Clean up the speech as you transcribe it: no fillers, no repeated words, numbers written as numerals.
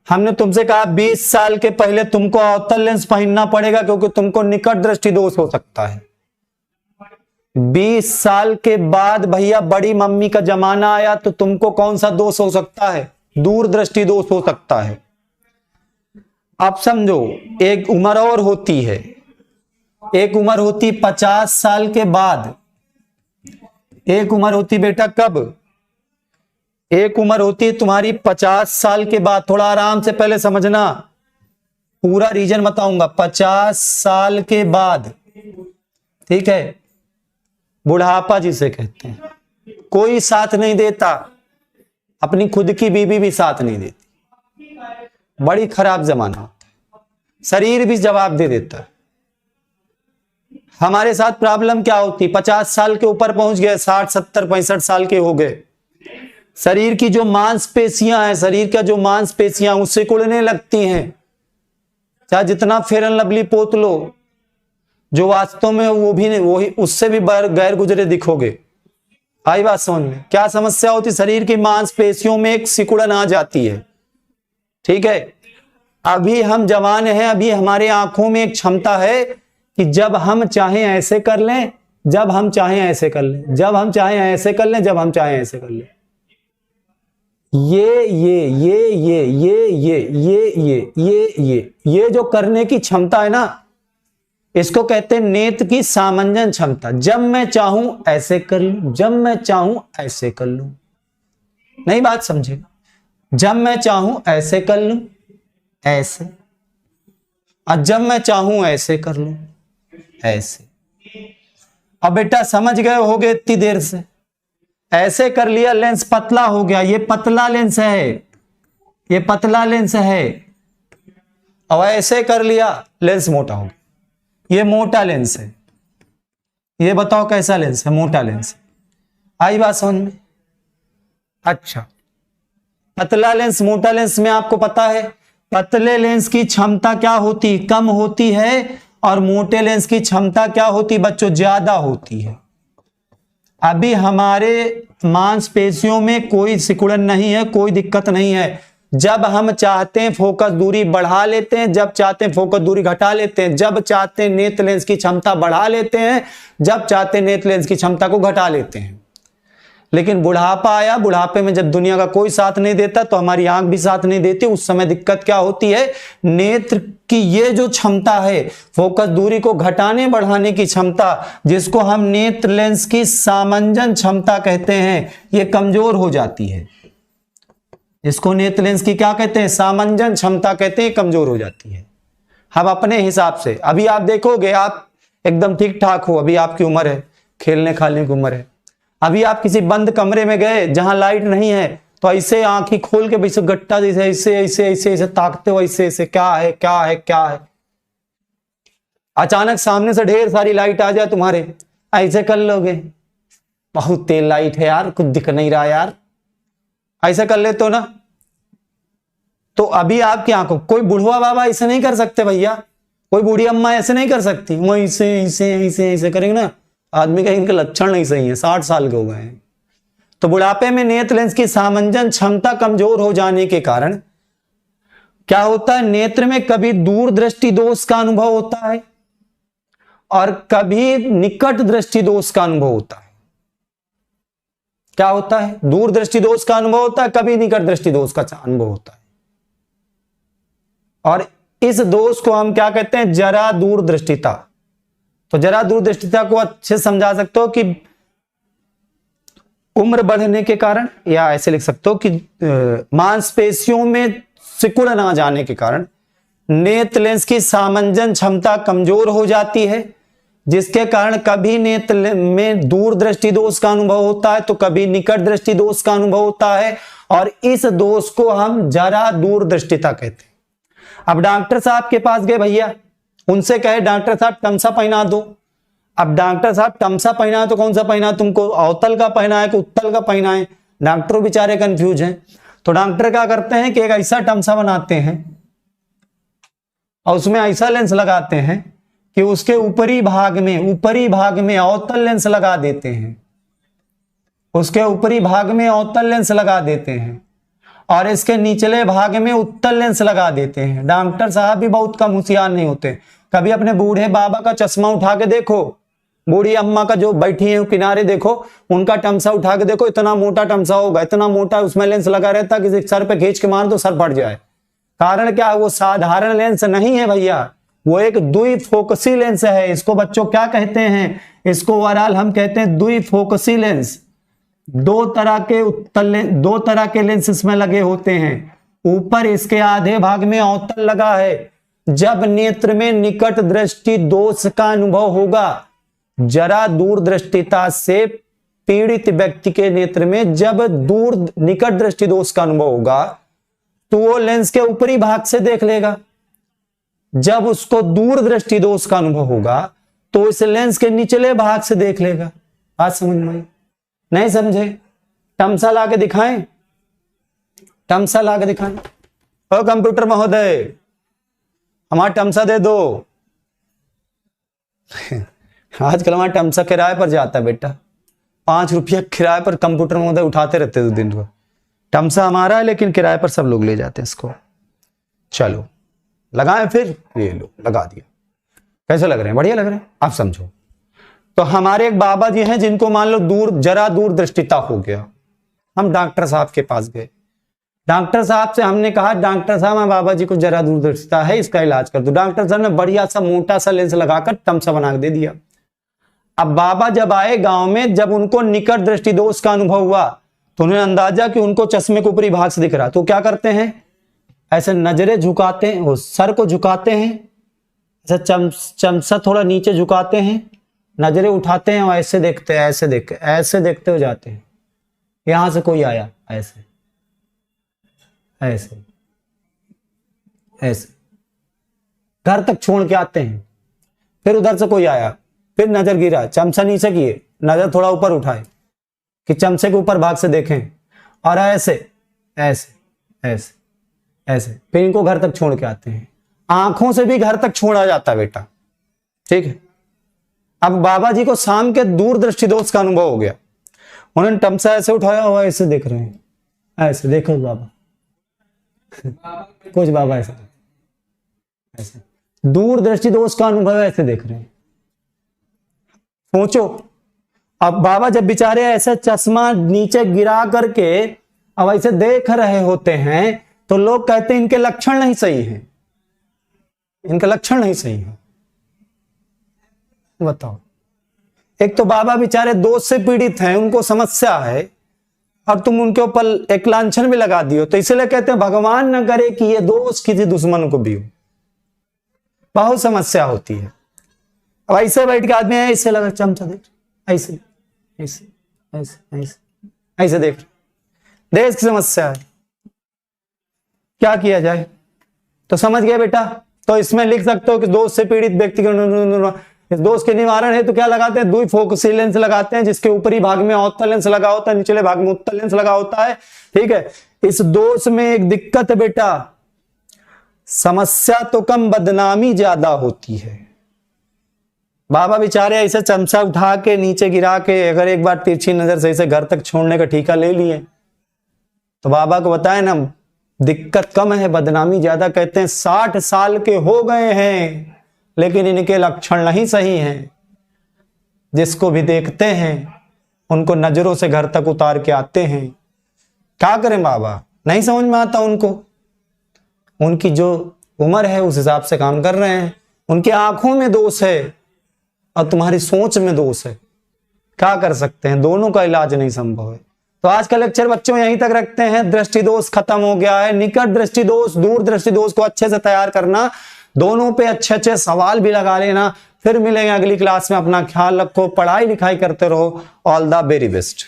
हमने तुमसे कहा 20 साल के पहले तुमको अवतल लेंस पहनना पड़ेगा क्योंकि तुमको निकट दृष्टि दोष हो सकता है। 20 साल के बाद भैया बड़ी मम्मी का जमाना आया तो तुमको कौन सा दोष हो सकता है? दूर दृष्टि दोष हो सकता है। अब समझो एक उम्र और होती है, एक उम्र होती 50 साल के बाद, एक उम्र होती बेटा कब? एक उम्र होती है तुम्हारी 50 साल के बाद। थोड़ा आराम से पहले समझना, पूरा रीजन बताऊंगा। 50 साल के बाद, ठीक है, बुढ़ापा जिसे कहते हैं, कोई साथ नहीं देता, अपनी खुद की बीवी भी साथ नहीं देती, बड़ी खराब जमाना होता है, शरीर भी जवाब दे देता है। हमारे साथ प्रॉब्लम क्या होती? 50 साल के ऊपर पहुंच गए, 60 70 65 साल के हो गए, शरीर की जो मांसपेशियां हैं, शरीर का जो मांसपेशियां उससे सिकुड़ने लगती हैं। चाहे जितना फेयर एंड लवली पोत लो, जो वास्तव में वो भी नहीं, वही उससे भी गैर गुजरे दिखोगे। आई बात समझ में? क्या समस्या होती? शरीर की मांसपेशियों में एक सिकुड़न आ जाती है, ठीक है। अभी हम जवान हैं, अभी हमारे आंखों में एक क्षमता है कि जब हम चाहें ऐसे कर लें, जब हम चाहें ऐसे कर लें, जब हम चाहें ऐसे कर लें, जब हम चाहें ऐसे कर लें। ये जो करने की क्षमता है ना, इसको कहते हैं नेत्र की सामंजन क्षमता। जब मैं चाहूं ऐसे कर लूं, जब मैं चाहूं ऐसे कर लूं। नहीं बात समझे? जब मैं चाहूं ऐसे कर लूं, ऐसे, और जब मैं चाहूं ऐसे कर लूं, ऐसे। अब बेटा समझ गए होगे इतनी देर से? ऐसे कर लिया, लेंस पतला हो गया, ये पतला लेंस है, ये पतला लेंस है। अब ऐसे कर लिया, लेंस मोटा हो गया, ये मोटा लेंस है। ये बताओ कैसा लेंस है? मोटा लेंस। आई बात समझ में? अच्छा, पतला लेंस मोटा लेंस में आपको पता है पतले लेंस की क्षमता क्या होती? कम होती है, और मोटे लेंस की क्षमता क्या होती बच्चों? ज्यादा होती है। अभी हमारे मांसपेशियों में कोई सिकुड़न नहीं है, कोई दिक्कत नहीं है। जब हम चाहते हैं फोकस दूरी बढ़ा लेते हैं, जब चाहते हैं फोकस दूरी घटा लेते हैं, जब चाहते हैं नेत्र लेंस की क्षमता बढ़ा लेते हैं, जब चाहते हैं नेत्र लेंस की क्षमता को घटा लेते हैं। लेकिन बुढ़ापा आया, बुढ़ापे में जब दुनिया का कोई साथ नहीं देता तो हमारी आंख भी साथ नहीं देती। उस समय दिक्कत क्या होती है? नेत्र की ये जो क्षमता है, फोकस दूरी को घटाने बढ़ाने की क्षमता, जिसको हम नेत्र लेंस की सामंजन क्षमता कहते हैं, ये कमजोर हो जाती है। इसको नेत्र लेंस की क्या कहते हैं? सामंजन क्षमता कहते हैं, कमजोर हो जाती है। हम अपने हिसाब से, अभी आप देखोगे आप एकदम ठीक ठाक हो, अभी आपकी उम्र है, खेलने खालने की उम्र है। अभी आप किसी बंद कमरे में गए जहां लाइट नहीं है, तो ऐसे आंखें खोल के वैसे गट्टा जैसे ऐसे ऐसे ऐसे ऐसे ताकते हो, ऐसे ऐसे क्या है क्या है क्या है। अचानक सामने से ढेर सारी लाइट आ जाए तुम्हारे, ऐसे कर लोगे, बहुत तेज लाइट है यार, कुछ दिख नहीं रहा यार, ऐसे कर लेते हो ना। तो अभी आपकी आंखों, कोई बुढ़वा बाबा ऐसे नहीं कर सकते भैया, कोई बूढ़ी अम्मा ऐसे नहीं कर सकती, वो ऐसे ऐसे ऐसे ऐसे करेंगे ना, आदमी का इनके लक्षण नहीं सही है, 60 साल के हो गए हैं। तो बुढ़ापे में नेत्र लेंस की सामंजन क्षमता कमजोर हो जाने के कारण क्या होता है? नेत्र में कभी दूर दृष्टि दोष का अनुभव होता है और कभी निकट दृष्टि दोष का अनुभव होता है। क्या होता है? दूर दृष्टि दोष का अनुभव होता है, कभी निकट दृष्टि दोष का अनुभव होता है। और इस दोष को हम क्या कहते हैं? जरा दूरदृष्टिता। तो जरा दूरदृष्टिता को अच्छे समझा सकते हो कि उम्र बढ़ने के कारण, या ऐसे लिख सकते हो कि मांसपेशियों में सिकुड़ ना जाने के कारण नेत्र लेंस की सामंजन क्षमता कमजोर हो जाती है, जिसके कारण कभी नेत्र में दूर दृष्टि दोष का अनुभव होता है तो कभी निकट दृष्टि दोष का अनुभव होता है, और इस दोष को हम जरा दूरदृष्टिता कहते हैं। अब डॉक्टर साहब के पास गए भैया, उनसे कहे डॉक्टर साहब तमसा पहना दो। अब डॉक्टर साहब तमसा पहना है तो कौन सा पहना है तुमको? अवतल का पहना है कि उत्तल का पहना है? डॉक्टर बेचारे कंफ्यूज हैं। तो डॉक्टर क्या करते हैं कि एक ऐसा तमसा बनाते हैं और उसमें ऐसा लेंस लगाते हैं कि उसके ऊपरी भाग में अवतल लेंस लगा देते हैं, उसके ऊपरी भाग में अवतल लेंस लगा देते हैं, और इसके निचले भाग में उत्तल लेंस लगा देते हैं। डॉक्टर साहब भी बहुत कम होशियार नहीं होते। कभी अपने बूढ़े बाबा का चश्मा उठा के देखो, बूढ़ी अम्मा का जो बैठी है किनारे देखो, उनका टमसा उठा के देखो, इतना मोटा टमसा होगा, इतना मोटा, उसमें लेंस लगा रहता, किसी सर पे खींच के मार दो सर फट जाए। कारण क्या है? वो साधारण लेंस नहीं है भैया, वो एक द्विफोकसी लेंस है। इसको बच्चों क्या कहते हैं? इसको ओवरऑल हम कहते हैं द्विफोकसी लेंस। दो तरह के लेंस इसमें लगे होते हैं। ऊपर इसके आधे भाग में अवतल लगा है। जब नेत्र में निकट दृष्टि दोष का अनुभव होगा, जरा दूरदृष्टिता से पीड़ित व्यक्ति के नेत्र में जब निकट दृष्टि दोष का अनुभव होगा तो वो लेंस के ऊपरी भाग से देख लेगा। जब उसको दूरदृष्टि दोष का अनुभव होगा तो इस लेंस के निचले भाग से देख लेगा। बात समझ में आई? नहीं समझे? टमसा ला के दिखाएं, टमसा ला के दिखाएं। ओ कंप्यूटर महोदय, हमारा टमसा दे दो। आजकल हमारा टमसा किराए पर जाता है बेटा, 5 रुपया किराए पर कंप्यूटर महोदय उठाते रहते हैं दिन भर। टमसा हमारा है लेकिन किराए पर सब लोग ले जाते हैं इसको। चलो लगाएं, फिर ये लो लगा दिया। कैसे लग रहे हैं? बढ़िया लग रहे हैं। आप समझो तो हमारे एक बाबा जी हैं जिनको मान लो जरा दूरदृष्टिता हो गया। हम डॉक्टर साहब के पास गए, डॉक्टर साहब से हमने कहा डॉक्टर साहब मैं बाबा जी को जरा दूरदृष्टिता है, इसका इलाज कर दो। डॉक्टर साहब ने बढ़िया सा मोटा सा लेंस लगाकर टमसा बना के दे दिया। अब बाबा जब आए गांव में, जब उनको निकट दृष्टि दोष का अनुभव हुआ तो उन्हें अंदाजा कि उनको चश्मे के ऊपरी भाग से दिख रहा, तो क्या करते हैं? ऐसे नजरें झुकाते हैं, वो सर को झुकाते हैं, ऐसे चमसा थोड़ा नीचे झुकाते हैं, नजरें उठाते हैं और ऐसे देखते हैं, ऐसे देखते हो जाते हैं। यहां से कोई आया, ऐसे ऐसे ऐसे घर तक छोड़ के आते हैं। फिर उधर से कोई आया, फिर नजर गिरा, चमचा नीचे किए, नजर थोड़ा ऊपर उठाए कि चमचे के ऊपर भाग से देखें, और ऐसे ऐसे ऐसे ऐसे, फिर इनको घर तक छोड़ के आते हैं। आंखों से भी घर तक छोड़ा जाता है बेटा, ठीक है। अब बाबा जी को शाम के दूरदृष्टि दोष का अनुभव हो गया। उन्होंने टमसा ऐसे उठाया हुआ, ऐसे देख रहे हैं, ऐसे देखो बाबा कुछ बाबा ऐसे ऐसे दूरदृष्टि दोष का अनुभव ऐसे देख रहे हैं। सोचो, अब बाबा जब बेचारे ऐसे चश्मा नीचे गिरा करके अब ऐसे देख रहे होते हैं तो लोग कहते हैं इनके लक्षण नहीं सही हैं, इनके लक्षण नहीं सही है। बताओ, एक तो बाबा बेचारे दोष से पीड़ित हैं, उनको समस्या है, और तुम उनके ऊपर एक लांछन भी लगा दियो। तो इसलिए कहते हैं भगवान न करे कि ये दोष किसी दुश्मन को भी हो, बहुत समस्या होती है। अब ऐसे बैठ के आदमी ऐसे लगा चमचा देख, ऐसे ऐसे ऐसे ऐसे ऐसे देख, देश की समस्या है, क्या किया जाए? तो समझ गए बेटा? तो इसमें लिख सकते हो कि दोष से पीड़ित व्यक्ति के इस दोष के निवारण है तो क्या लगाते हैं? द्विफोकसी लेंस लगाते हैं, जिसके ऊपरी भाग में अवतल लेंस लगा होता है, निचले भाग में उत्तल लेंस लगा होता है, ठीक है। इस दोष में एक दिक्कत है बेटा, समस्या तो कम बदनामी ज्यादा होती है। बाबा बेचारे ऐसे चमचा उठा के नीचे गिरा के अगर एक बार तिरछी नजर से ऐसे घर तक छोड़ने का ठीका ले लिए तो बाबा को बताए ना, दिक्कत कम है बदनामी ज्यादा। कहते हैं 60 साल के हो गए हैं लेकिन इनके लक्षण नहीं सही हैं। जिसको भी देखते हैं उनको नजरों से घर तक उतार के आते हैं। क्या करें बाबा, नहीं समझ में आता उनको। उनकी जो उम्र है उस हिसाब से काम कर रहे हैं। उनकी आंखों में दोष है और तुम्हारी सोच में दोष है। क्या कर सकते हैं, दोनों का इलाज नहीं संभव है। तो आज का लेक्चर बच्चों यहीं तक रखते हैं। दृष्टि दोष खत्म हो गया है। निकट दृष्टि दोष, दूर दृष्टि दोष को अच्छे से तैयार करना, दोनों पे अच्छे अच्छे सवाल भी लगा लेना। फिर मिलेंगे अगली क्लास में। अपना ख्याल रखो, पढ़ाई लिखाई करते रहो। All the very best.